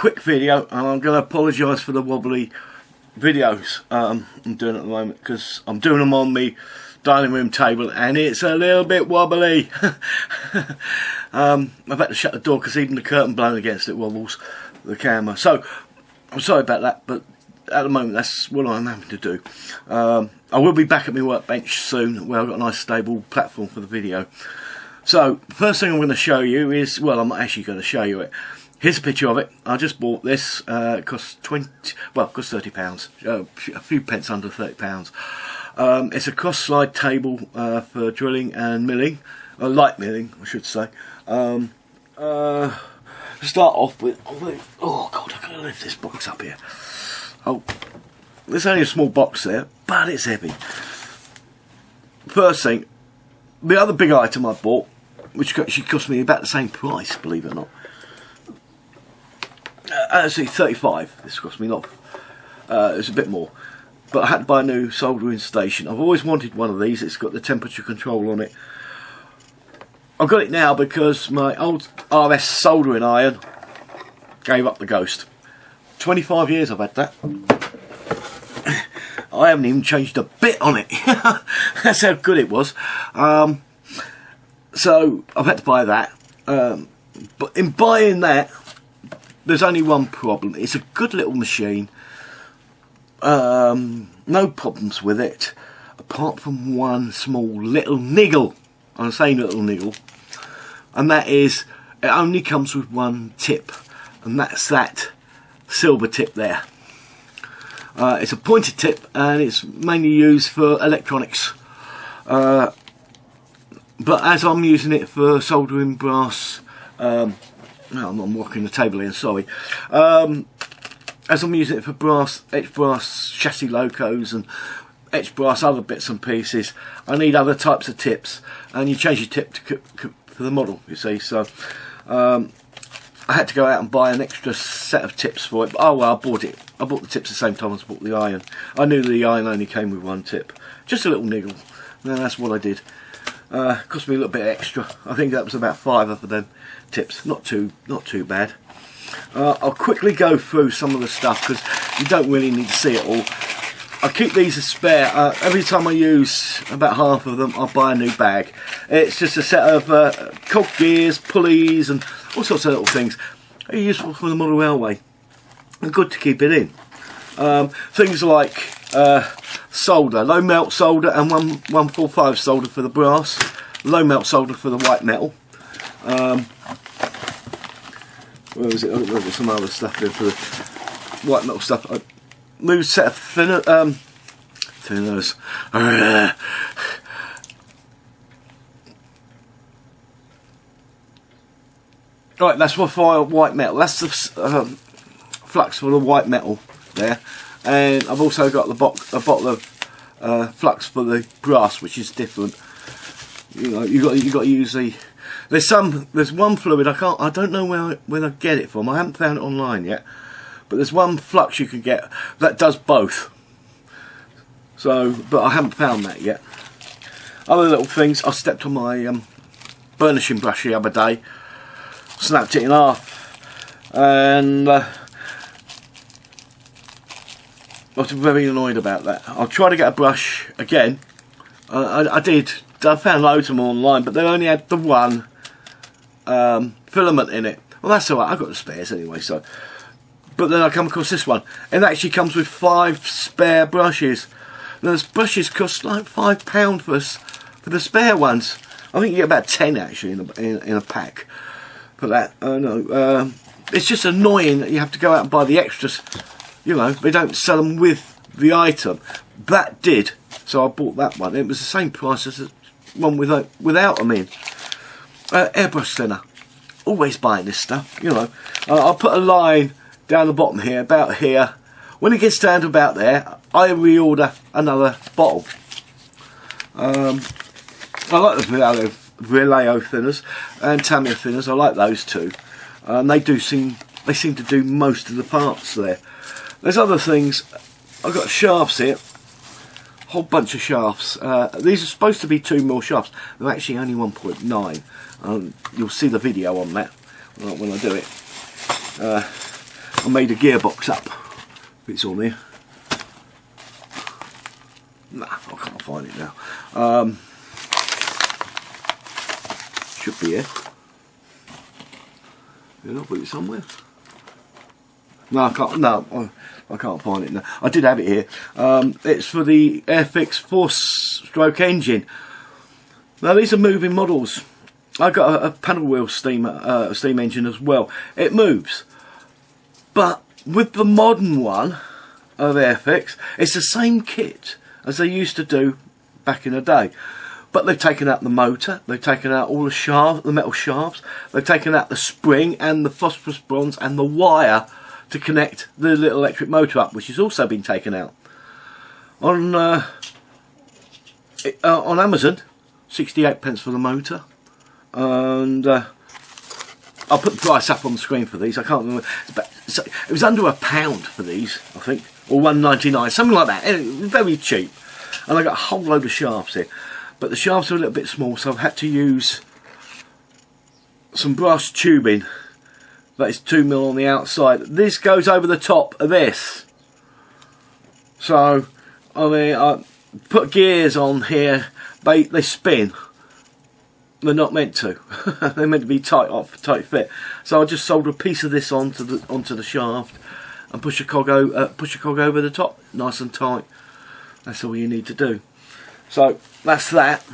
quick video, and I'm going to apologise for the wobbly videos I'm doing at the moment, because I'm doing them on my dining room table and it's a little bit wobbly. I've had to shut the door because even the curtain blowing against it wobbles the camera, so I'm sorry about that, but at the moment that's what I'm having to do. I will be back at my workbench soon where I've got a nice stable platform for the video. So the first thing I'm going to show you is, well, I'm not actually going to show you it. Here's a picture of it. I just bought this. It costs costs £30. A few pence under £30. It's a cross slide table for drilling and milling, light milling, I should say. To start off with, oh god, I've got to lift this box up here. Oh, there's only a small box there, but it's heavy. First thing, the other big item I bought, which actually cost me about the same price, believe it or not. Actually, 35. This cost me not. It's a bit more, but I had to buy a new soldering station. I've always wanted one of these. It's got the temperature control on it. I've got it now because my old RS soldering iron gave up the ghost. 25 years I've had that. I haven't even changed a bit on it. That's how good it was. So I've had to buy that. But in buying that, there's only one problem. It's a good little machine. No problems with it, apart from one small little niggle. I'm saying little niggle, and that is it only comes with one tip, and that's that silver tip there. It's a pointed tip, and it's mainly used for electronics. But as I'm using it for soldering brass, I'm walking the table here, sorry. As I'm using it for brass, etched brass chassis locos and etched brass other bits and pieces, I need other types of tips, and you change your tip for the model, you see. So I had to go out and buy an extra set of tips for it. But, oh well, I bought it. I bought the tips the same time as I bought the iron. I knew the iron only came with one tip, just a little niggle. And that's what I did. Cost me a little bit extra. I think that was about 5 of them tips. Not too bad. I'll quickly go through some of the stuff because you don't really need to see it all. I keep these as spare. Every time I use about half of them, I'll buy a new bag. It's just a set of cog gears, pulleys, and all sorts of little things. They're useful for the model railway. They're good to keep it in. Things like solder, low melt solder, and 145 solder for the brass, low melt solder for the white metal. Where was it? There was some other stuff there for the white metal stuff. A new set of thinners. Right, that's for white metal. That's the flux for the white metal there, and I've also got a bottle of flux for the brass, which is different. You know, you got to use the. There's one fluid I don't know where I get it from. I haven't found it online yet, but there's one flux you can get that does both. So, but I haven't found that yet. Other little things. I stepped on my burnishing brush the other day, snapped it in half, and I was very annoyed about that. I'll try to get a brush again. I found loads of them online, but they only had the one filament in it. Well, that's alright, I've got the spares anyway, so. But then I come across this one. It actually comes with 5 spare brushes. Now, those brushes cost like £5 for the spare ones. I think you get about 10 actually in a pack for that. No, it's just annoying that you have to go out and buy the extras. You know, they don't sell them with the item. That did, so I bought that one. It was the same price as the one without them in. Airbrush thinner. Always buying this stuff, you know. I'll put a line down the bottom here, about here. When it gets down to about there, I reorder another bottle. I like the Vallejo thinners and Tamiya thinners. I like those two. They seem to do most of the parts there. There's other things. I've got shafts here. Whole bunch of shafts. These are supposed to be 2mm shafts. They're actually only 1.9. You'll see the video on that when I do it. I made a gearbox up. It's on here. Nah, I can't find it now. Should be here. Did I put it somewhere? No, I can't. No, I can't find it now. I did have it here. It's for the Airfix 4-stroke engine. Now these are moving models. I got a paddle wheel steam engine as well. It moves, but with the modern one of Airfix, it's the same kit as they used to do back in the day. But they've taken out the motor, they've taken out all the shafts, the metal shafts, they've taken out the spring and the phosphorus bronze and the wire to connect the little electric motor up, which has also been taken out. On Amazon, 68p for the motor, and I'll put the price up on the screen for these. I can't remember, but it was under £1 for these, I think, or £1.99, something like that. It was very cheap, and I got a whole load of shafts here. But the shafts are a little bit small, so I've had to use some brass tubing that is 2mm on the outside. This goes over the top of this. So, I mean, I put gears on here, they spin. They're not meant to. They're meant to be tight fit. So I just solder a piece of this onto the shaft and push a cog over the top, nice and tight. That's all you need to do. So that's that.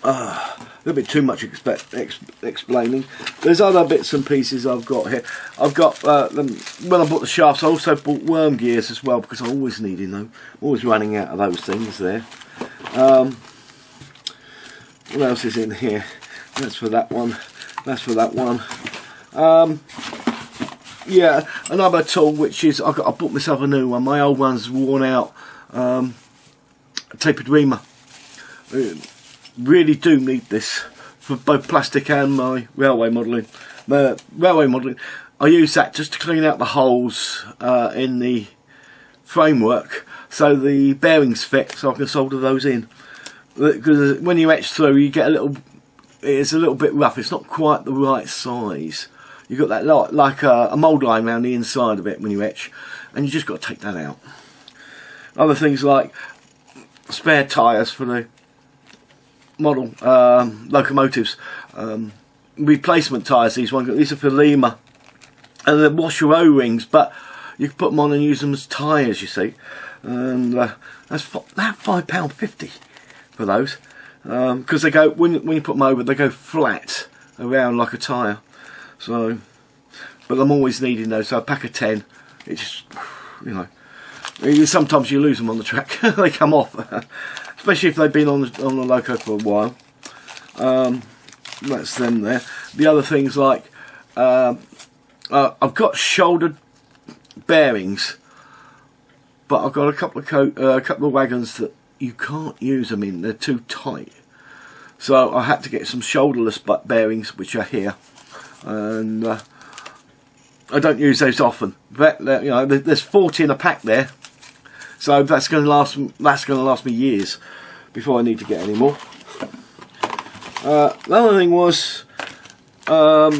A little bit too much explaining. There's other bits and pieces I've got here. I've got when I bought the shafts, I also bought worm gears as well because I'm always needing them. I'm always running out of those things there. What else is in here? That's for that one. That's for that one. Yeah, another tool which is I bought myself a new one. My old one's worn out. Tapered reamer. Really do need this for both plastic and my railway modelling. I use that just to clean out the holes in the framework so the bearings fit, so I can solder those in. Because when you etch through, you get it's a little bit rough. It's not quite the right size. You've got that like a mould line around the inside of it when you etch, and you just got to take that out. Other things like spare tyres for the model locomotives, replacement tyres. These are for Lima, and they're washer O-rings, but you can put them on and use them as tyres, you see. And that's £5.50 for those, because they go when you put them over, they go flat around like a tyre. So, but I'm always needing those. So a pack of 10. It just, you know. Sometimes you lose them on the track. They come off, especially if they've been on the loco for a while. That's them there. The other things like I've got shouldered bearings, but I've got a couple of wagons that you can't use them in. They're too tight. So I had to get some shoulderless bearings, which are here, and I don't use those often. But you know, there's 40 in a pack there. So that's going to last me years before I need to get any more. The other thing was, oh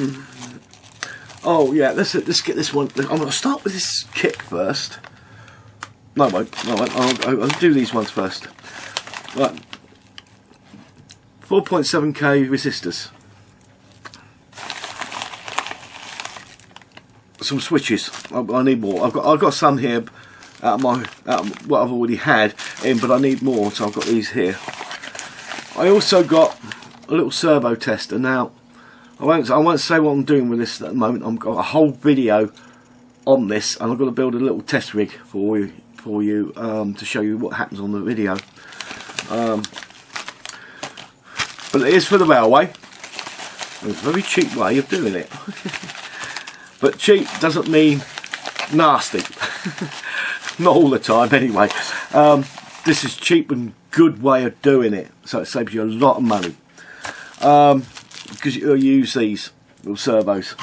yeah, let's get this one. I'm going to start with this kit first. No, I won't. I'll do these ones first. Right, 4.7k resistors, some switches. I need more. I've got some here. Out of what I've already had in, but I need more, so I've got these here. I also got a little servo tester. Now, I won't say what I'm doing with this at the moment. I've got a whole video on this, and I've got to build a little test rig for you to show you what happens on the video. But it is for the railway. It's a very cheap way of doing it. But cheap doesn't mean nasty. Not all the time anyway. This is cheap and good way of doing it, so it saves you a lot of money, because you'll use these little servos.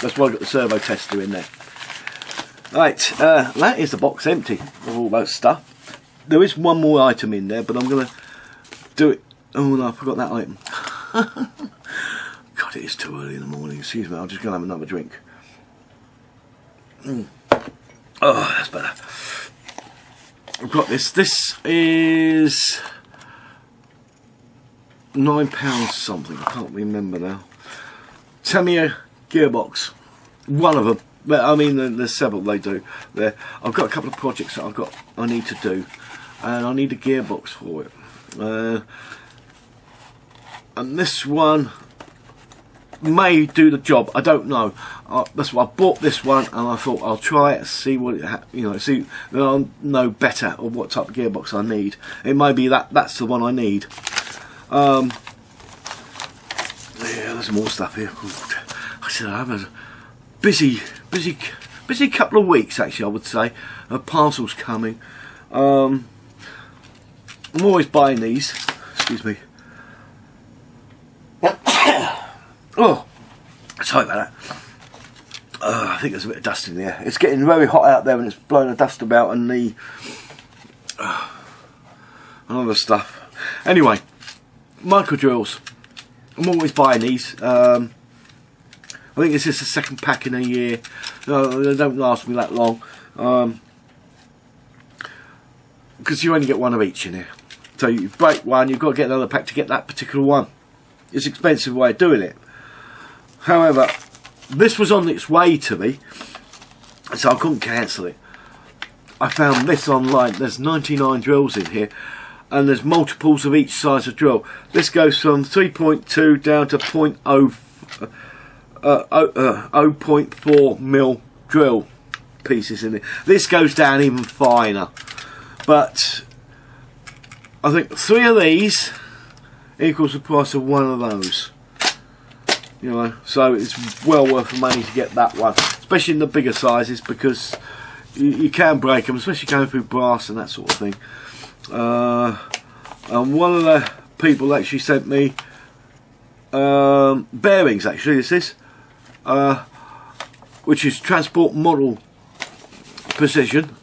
That's why I've got the servo tester in there. Right, that is the box empty of all that stuff. There is one more item in there, but I'm going to do it. Oh no, I forgot that item. God, it is too early in the morning. Excuse me, I'm just going to have another drink. Oh, that's better. I've got this. This is £9 something. I can't remember now. Tamiya Gearbox. One of them. I mean, there's several they do. There. I've got a couple of projects that I need to do, and I need a gearbox for it. And this one may do the job. I don't know. That's why I bought this one, and I thought I'll try it, see what it see. Then I'll know better of what type of gearbox I need. It may be that's the one I need. Yeah, there's more stuff here. I said I have a busy couple of weeks, actually. I would say parcels coming. I'm always buying these. Excuse me. Oh, sorry about that. I think there's a bit of dust in the air. It's getting very hot out there, and it's blowing the dust about and the and other stuff. Anyway, micro drills. I'm always buying these. I think this is the second pack in a year. They don't last me that long, because you only get one of each in here. So you break one, you've got to get another pack to get that particular one. It's an expensive way of doing it. However, this was on its way to me, so I couldn't cancel it. I found this online. There's 99 drills in here, and there's multiples of each size of drill. This goes from 3.2 down to 0.4 mil drill pieces in it. This goes down even finer, but I think 3 of these equals the price of 1 of those. You know, so it's well worth the money to get that one, especially in the bigger sizes, because you can break them, especially going through brass and that sort of thing. And one of the people actually sent me bearings. Actually, this is which is Transport Model Precision.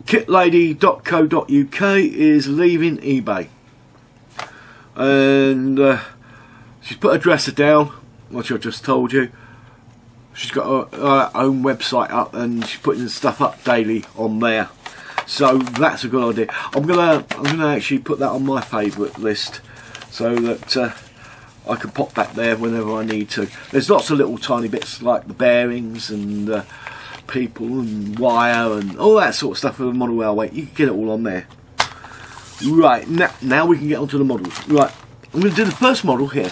Kitlady.co.uk is leaving eBay, and she's put a dresser down, which I just told you. She's got her own website up, and she's putting stuff up daily on there. So that's a good idea. I'm gonna actually put that on my favourite list, so that I can pop that there whenever I need to. There's lots of little tiny bits like the bearings and people and wire and all that sort of stuff for the model railway. You can get it all on there. Right, now we can get onto the models. Right, I'm going to do the first model here.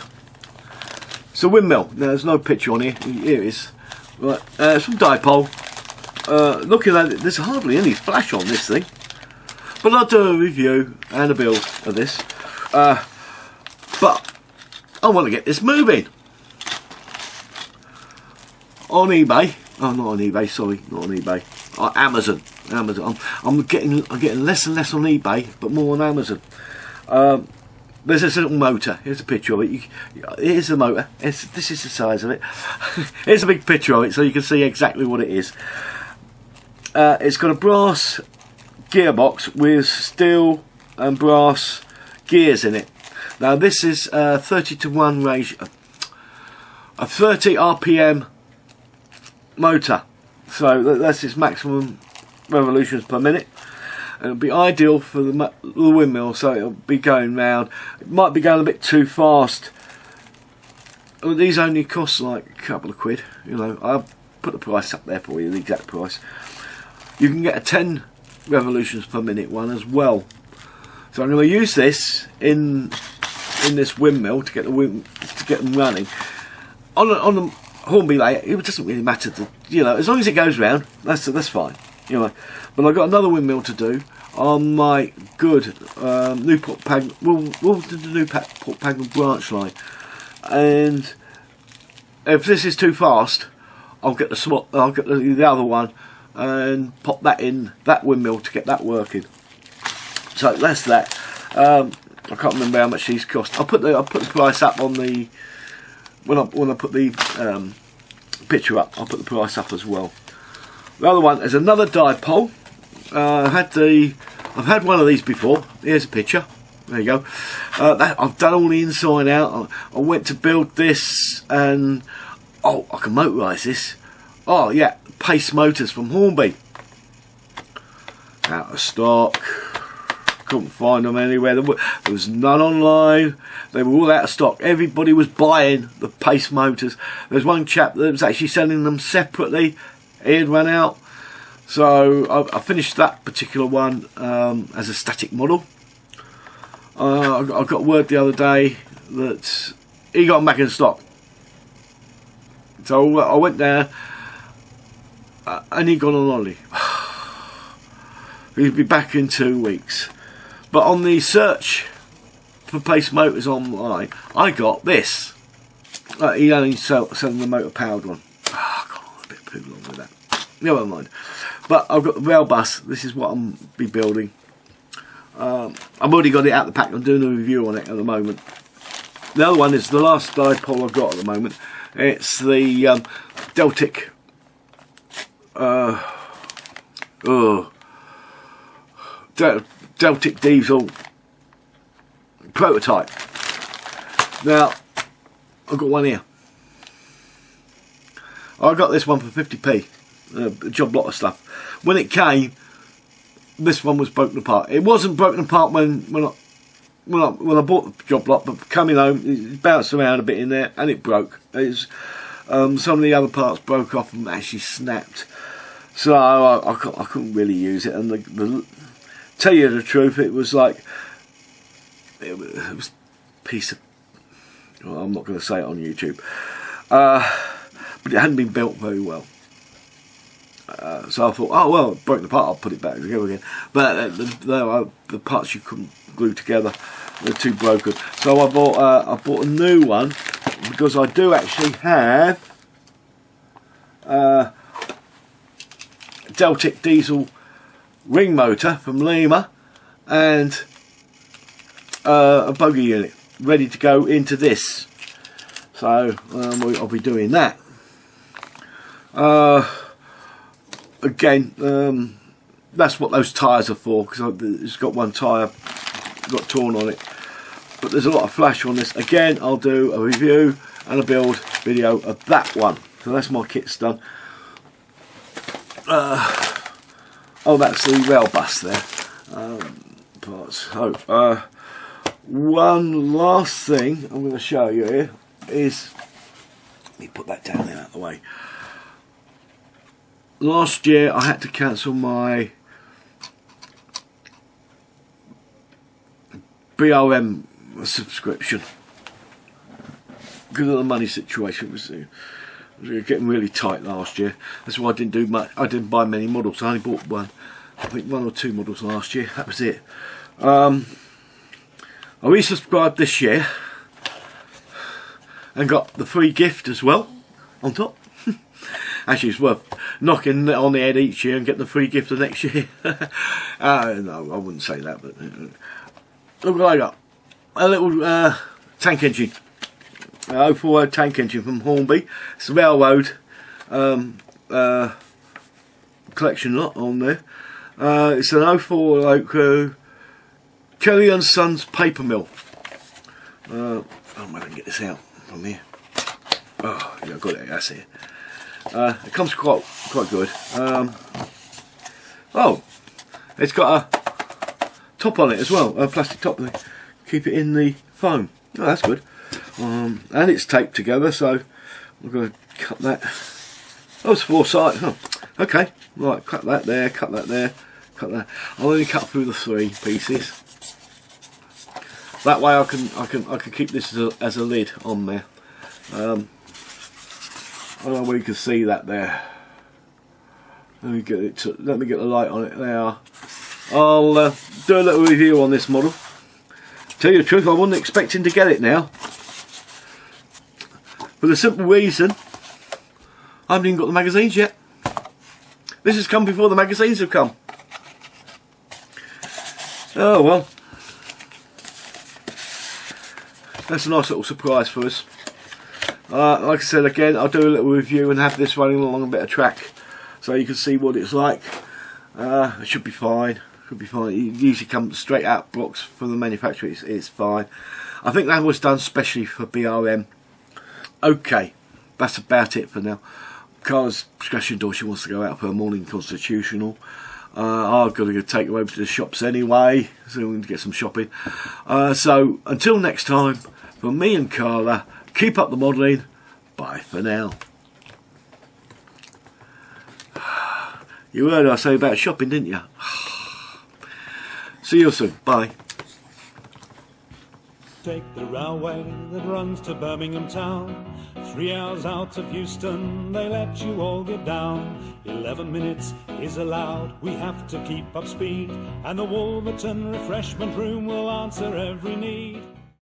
It's a windmill. Now there's no picture on here. Here it is. Right, it's from Dipole. Looking at it, there's hardly any flash on this thing, but I'll do a review and a build of this. But I want to get this moving on eBay. Oh, not on eBay. Sorry, not on eBay. Amazon. I'm getting less and less on eBay, but more on Amazon. There's this little motor. Here's a picture of it. Here's the motor. This is the size of it. Here's a big picture of it, so you can see exactly what it is. It's got a brass gearbox with steel and brass gears in it. Now this is 30:1 ratio, a 30 RPM motor, so that's its maximum revolutions per minute. It'll be ideal for the windmill, so it'll be going round. It might be going a bit too fast. Well, these only cost like a couple of quid. You know, I'll put the price up there for you, the exact price. You can get a 10 revolutions per minute one as well. So I'm going to use this in this windmill to get them running. On the Hornby layer, it doesn't really matter. You know, as long as it goes round, that's fine. You know, but I've got another windmill to do on my good Newport Pagnell, the Newport Pagnell branch line, and if this is too fast, I'll get the other one and pop that in that windmill to get that working. So that's that. I can't remember how much these cost. I'll put the price up on the when I put the picture up. I'll put the price up as well. The other one is another Dipole. I've had one of these before. Here's a picture. There you go. I've done all the inside out. I went to build this, and oh, I can motorise this. Oh yeah, Pace motors from Hornby. Out of stock. Couldn't find them anywhere. There was none online. They were all out of stock. Everybody was buying the Pace motors. There's one chap that was actually selling them separately. He had run out. So I finished that particular one as a static model. I got word the other day that he got them back in stock. So I went there and he got on holiday. He'll be back in 2 weeks. But on the search for Pace motors online, I got this. He only selling the motor powered one. God, I'm a bit too long with that. Never mind. But I've got the rail bus. This is what I'm be building. I've already got it out the pack. I'm doing a review on it at the moment. The other one is the last dipole I've got at the moment. It's the Deltic. Deltic diesel prototype. Now I've got one here. I got this one for 50p. A job lot of stuff. When it came, this one was broken apart. It wasn't broken apart when I bought the job lot, but coming home it bounced around a bit in there and it broke. Some of the other parts broke off and actually snapped. So I couldn't really use it. And tell you the truth, it was like it was a piece of. Well, I'm not going to say it on YouTube, but it hadn't been built very well. So I thought, oh well, it broke apart. I'll put it back together again. But the parts you couldn't glue together, they're too broken. So I bought a new one because I do actually have Deltic diesel ring motor from Lima and a buggy unit ready to go into this. So I'll be doing that. Again, that's what those tyres are for, because it's got one tyre got torn on it. But there's a lot of flash on this. Again, I'll do a review and a build video of that one. So that's my kit's done. Oh, that's the rail bus there. So, one last thing I'm going to show you here is, let me put that down there out of the way. Last year I had to cancel my BRM subscription because of the money situation. It was getting really tight last year. That's why I didn't do much. I didn't buy many models. I only bought one. I think 1 or 2 models last year. That was it. I resubscribed this year and got the free gift as well on top. Actually, it's worth knocking on the head each year and getting the free gift the next year. No, I wouldn't say that, but look what I got. A little tank engine. 040 tank engine from Hornby. It's a railroad collection lot on there. It's an 040 Kelly and Sons paper mill. I'm going to get this out from here. Oh, yeah, I got it. That's it. It comes quite good. Oh, it's got a top on it as well, a plastic top to keep it in the foam. Oh, that's good. And it's taped together, so I'm going to cut that. Oh, it's 4 sides. Oh, okay, right. Cut that there. Cut that there. Cut that. I'll only cut through the 3 pieces. That way, I can keep this as a lid on there. I don't know where you can see that there. Let me get the light on it. There. I'll do a little review on this model. Tell you the truth, I wasn't expecting to get it now. For the simple reason, I haven't even got the magazines yet. This has come before the magazines have come. Oh well. That's a nice little surprise for us. Like I said, again, I'll do a little review and have this running along a bit of track so you can see what it's like. It should be fine. Should be fine. It usually comes straight out blocks from the manufacturer. It's fine. I think that was done specially for BRM. Okay, that's about it for now. Carla's scratching the door, she wants to go out for her morning constitutional. I've got to go take her over to the shops anyway, so we're going to get some shopping. So until next time, from me and Carla, keep up the modelling. Bye for now. You heard what I say about shopping, didn't you? See you soon. Bye. Take the railway that runs to Birmingham town. 3 hours out of Euston, they let you all get down. 11 minutes is allowed, we have to keep up speed, and the Wolverton refreshment room will answer every need.